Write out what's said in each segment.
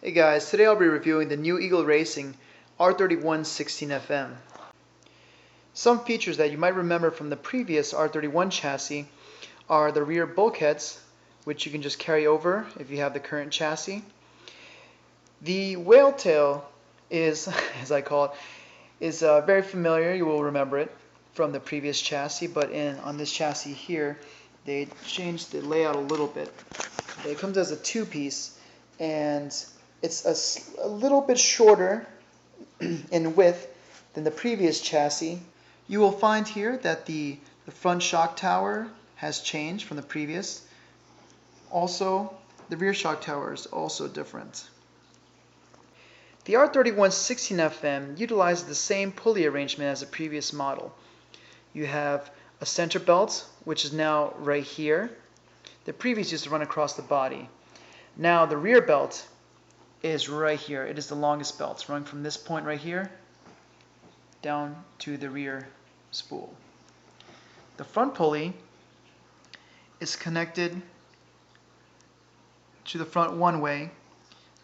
Hey guys, today I'll be reviewing the new Eagle Racing R31-16FM. Some features that you might remember from the previous R31 chassis are the rear bulkheads, which you can just carry over if you have the current chassis. The whale tail is, as I call it, is very familiar. You will remember it from the previous chassis, but on this chassis here, they changed the layout a little bit. It comes as a two-piece, and it's a little bit shorter in width than the previous chassis. You will find here that the front shock tower has changed from the previous. Also, the rear shock tower is also different. The R31-16FM utilizes the same pulley arrangement as the previous model. You have a center belt, which is now right here. The previous used to run across the body. Now the rear belt is right here. It is the longest belt. It's running from this point right here down to the rear spool. The front pulley is connected to the front one way,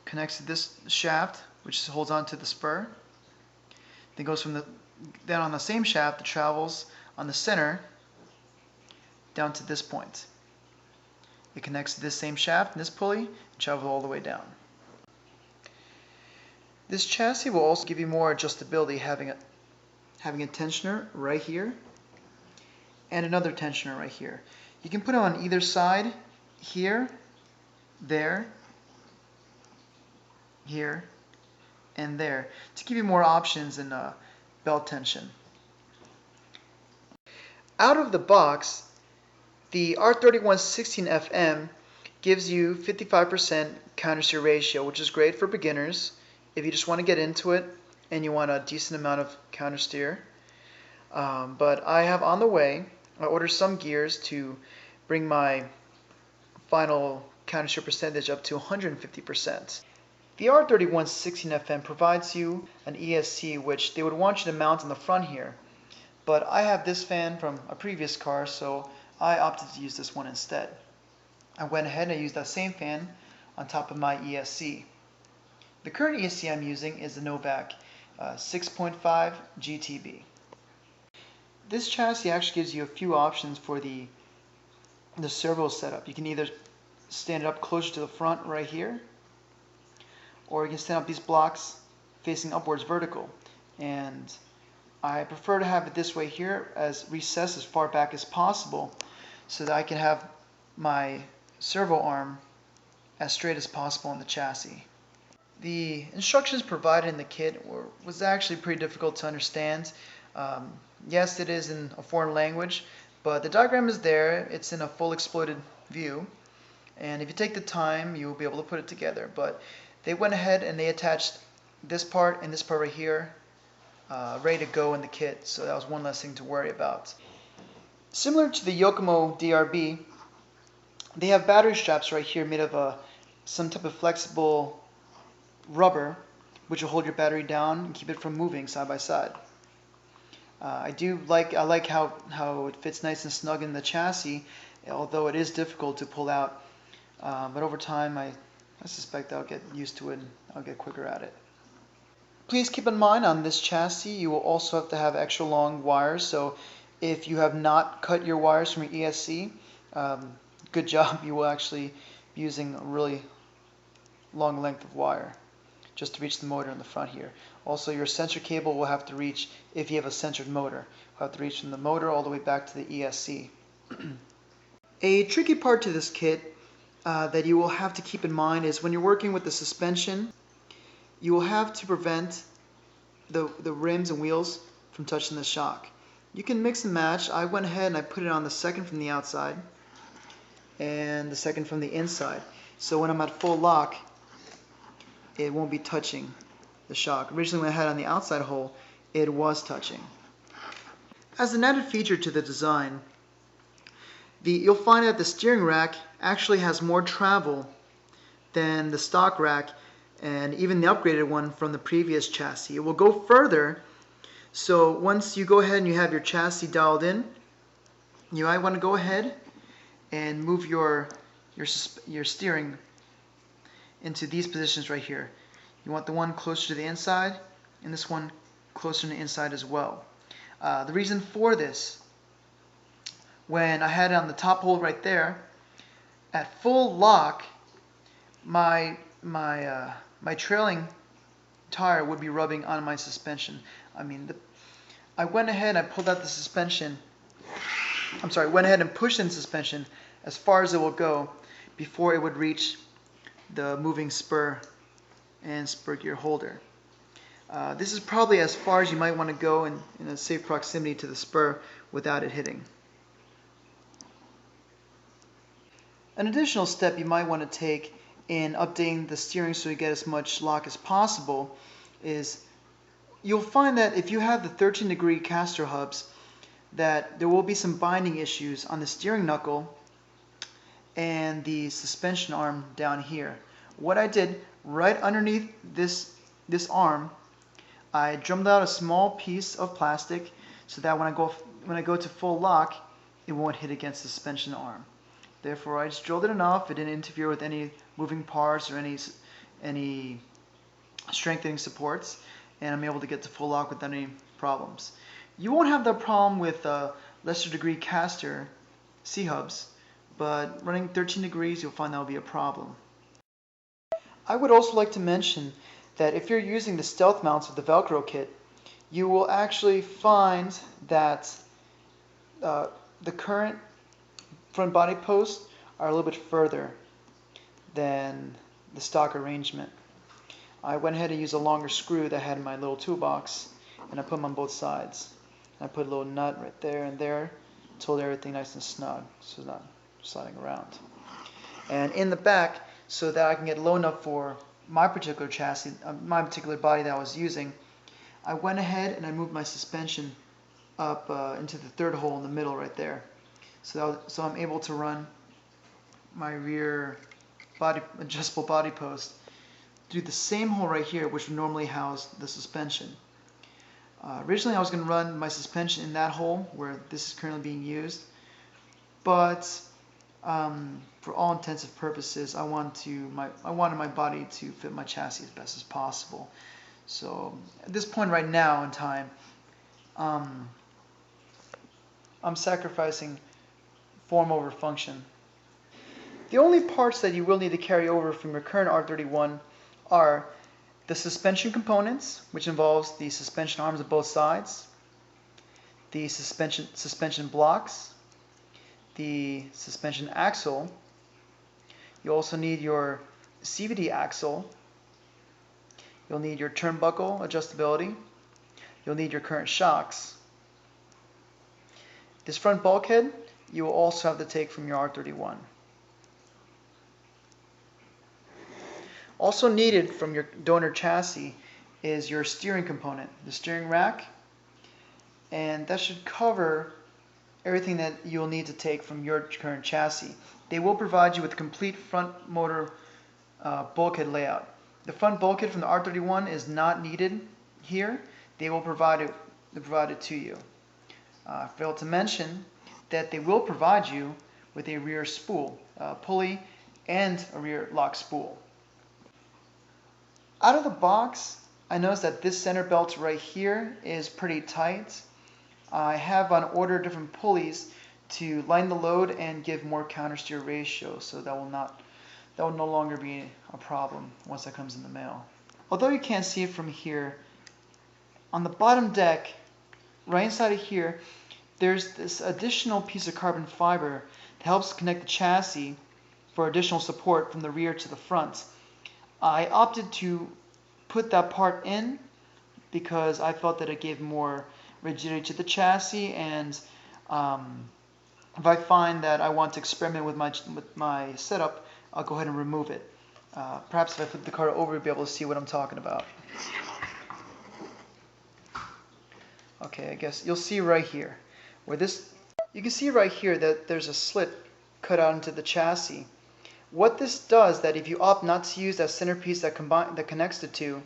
connects to this shaft, which holds on to the spur. Then goes from then on the same shaft, it travels on the center down to this point. It connects to this same shaft and this pulley and travels all the way down. This chassis will also give you more adjustability, having a tensioner right here and another tensioner right here. You can put it on either side, here, there, here, and there, to give you more options in belt tension. Out of the box, the R31-16FM gives you 55% countersteer ratio, which is great for beginners if you just want to get into it and you want a decent amount of countersteer. But I have on the way, I ordered some gears to bring my final countersteer percentage up to 150%. The R31-16FM provides you an ESC, which they would want you to mount in the front here. But I have this fan from a previous car, so I opted to use this one instead. I went ahead and I used that same fan on top of my ESC. The current ESC I'm using is the Novak 6.5 GTB. This chassis actually gives you a few options for the servo setup. You can either stand it up closer to the front right here, or you can stand up these blocks facing upwards vertical. And I prefer to have it this way here, as recessed as far back as possible, so that I can have my servo arm as straight as possible on the chassis. The instructions provided in the kit was actually pretty difficult to understand. Yes, it is in a foreign language, but the diagram is there. It's in a full exploited view, and if you take the time, you'll be able to put it together. But they went ahead and they attached this part and this part right here, ready to go in the kit, so that was one less thing to worry about. Similar to the Yokomo DRB, they have battery straps right here made of some type of flexible rubber, which will hold your battery down and keep it from moving side by side. I like how it fits nice and snug in the chassis, although it is difficult to pull out. But over time, I suspect I'll get used to it and I'll get quicker at it. Please keep in mind, on this chassis you will also have to have extra long wires, so if you have not cut your wires from your ESC, good job. You will actually be using a really long length of wire just to reach the motor in the front here. Also, your sensor cable will have to reach, if you have a sensored motor, will have to reach from the motor all the way back to the ESC. A tricky part to this kit that you will have to keep in mind is when you're working with the suspension, you will have to prevent the rims and wheels from touching the shock. You can mix and match. I went ahead and I put it on the second from the outside and the second from the inside. So when I'm at full lock, it won't be touching the shock. Originally when I had it on the outside hole, it was touching. As an added feature to the design, you'll find that the steering rack actually has more travel than the stock rack and even the upgraded one from the previous chassis. It will go further, so once you go ahead and you have your chassis dialed in, you might want to go ahead and move your steering into these positions right here. You want the one closer to the inside and this one closer to the inside as well. The reason for this, when I had it on the top hole right there, at full lock, my trailing tire would be rubbing on my suspension. I went ahead and I pulled out the suspension. Went ahead and pushed in suspension as far as it will go before it would reach the moving spur and spur gear holder. This is probably as far as you might want to go in a safe proximity to the spur without it hitting. An additional step you might want to take in updating the steering so you get as much lock as possible is you'll find that if you have the 13-degree caster hubs, that there will be some binding issues on the steering knuckle and the suspension arm down here. What I did, right underneath this arm, I drummed out a small piece of plastic so that when I go to full lock, it won't hit against the suspension arm. Therefore, I just drilled it enough. It didn't interfere with any moving parts or any strengthening supports, and I'm able to get to full lock without any problems. You won't have that problem with lesser degree caster C-hubs, but running 13 degrees, you'll find that will be a problem. I would also like to mention that if you're using the stealth mounts of the Velcro kit, you will actually find that the current front body posts are a little bit further than the stock arrangement. I went ahead and used a longer screw that I had in my little toolbox, and I put them on both sides. I put a little nut right there and there to hold everything nice and snug so it's not sliding around. And in the back, so that I can get low enough for my particular chassis, my particular body that I was using, I went ahead and I moved my suspension up into the third hole in the middle right there. So I'm able to run my rear adjustable body post through the same hole right here, which would normally house the suspension. Originally I was going to run my suspension in that hole where this is currently being used, but for all intents and purposes, I wanted my body to fit my chassis as best as possible. So at this point right now in time, I'm sacrificing form over function. The only parts that you will need to carry over from your current R31 are the suspension components, which involves the suspension arms of both sides, the suspension blocks, the suspension axle. You also need your CVD axle. You'll need your turnbuckle adjustability. You'll need your current shocks. This front bulkhead you will also have to take from your R31. Also needed from your donor chassis is your steering component, the steering rack, and that should cover everything that you'll need to take from your current chassis. They will provide you with a complete front motor bulkhead layout. The front bulkhead from the R31 is not needed here. They will provide it to you. I failed to mention that they will provide you with a rear spool, pulley, and a rear lock spool. Out of the box, I noticed that this center belt right here is pretty tight. I have on order different pulleys to lighten the load and give more countersteer ratio, so that will no longer be a problem once that comes in the mail. Although you can't see it from here, on the bottom deck, right inside of here, there's this additional piece of carbon fiber that helps connect the chassis for additional support from the rear to the front. I opted to put that part in because I felt that it gave more rigidity to the chassis, and if I find that I want to experiment with my setup, I'll go ahead and remove it. Perhaps if I flip the car over, you'll be able to see what I'm talking about. Okay, I guess you'll see right here where you can see right here that there's a slit cut out into the chassis. What this does, that if you opt not to use that centerpiece that connects the two,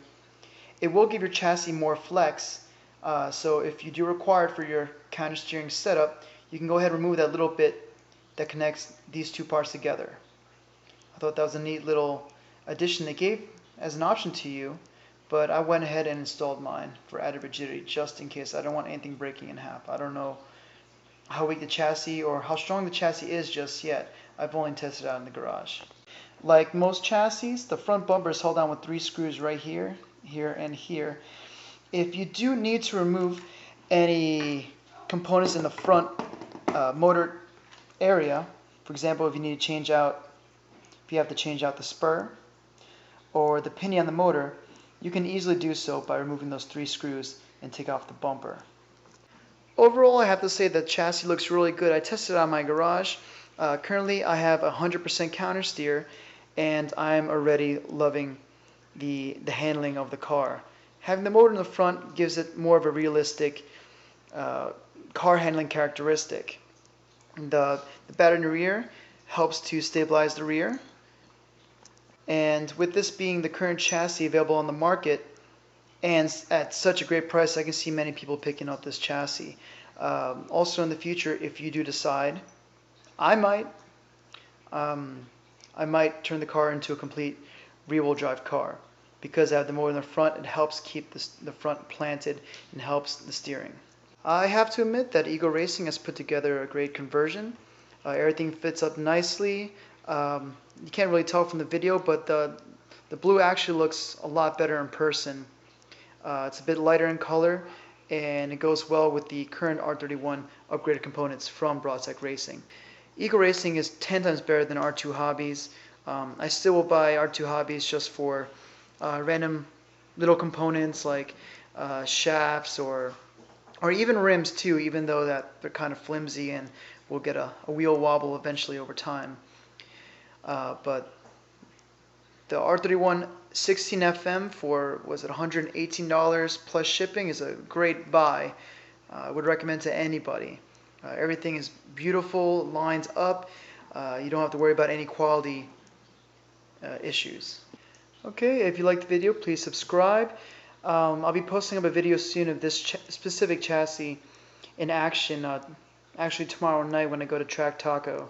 it will give your chassis more flex. So if you do require it for your countersteering setup, you can go ahead and remove that little bit that connects these two parts together. I thought that was a neat little addition they gave as an option to you, but I went ahead and installed mine for added rigidity just in case. I don't want anything breaking in half. I don't know how weak the chassis or how strong the chassis is just yet. I've only tested it out in the garage. Like most chassis, the front bumper is held down with 3 screws right here, here, and here. If you do need to remove any components in the front motor area, for example, if you need to change out, if you have to change out the spur or the pinion on the motor, you can easily do so by removing those 3 screws and take off the bumper. Overall, I have to say the chassis looks really good. I tested it out in my garage. Currently, I have 100% counter steer, and I'm already loving the handling of the car. Having the motor in the front gives it more of a realistic car handling characteristic. The battery in the rear helps to stabilize the rear. And with this being the current chassis available on the market, and at such a great price, I can see many people picking up this chassis. Also in the future, if you do decide, I might turn the car into a complete rear-wheel drive car. Because I have the motor in the front, it helps keep the front planted and helps the steering. I have to admit that Eagle Racing has put together a great conversion. Everything fits up nicely. You can't really tell from the video, but the blue actually looks a lot better in person. It's a bit lighter in color, and it goes well with the current R31 upgraded components from Broadtech Racing. Eagle Racing is 10 times better than R2 Hobbies. I still will buy R2 Hobbies just for random little components like shafts or even rims too, even though that they're kind of flimsy and will get a wheel wobble eventually over time. But the R31-16FM for, was it $118 plus shipping, is a great buy. I would recommend to anybody. Everything is beautiful, lines up. You don't have to worry about any quality issues. Okay, if you liked the video, please subscribe. I'll be posting up a video soon of this specific chassis in action, actually tomorrow night when I go to Track Taco.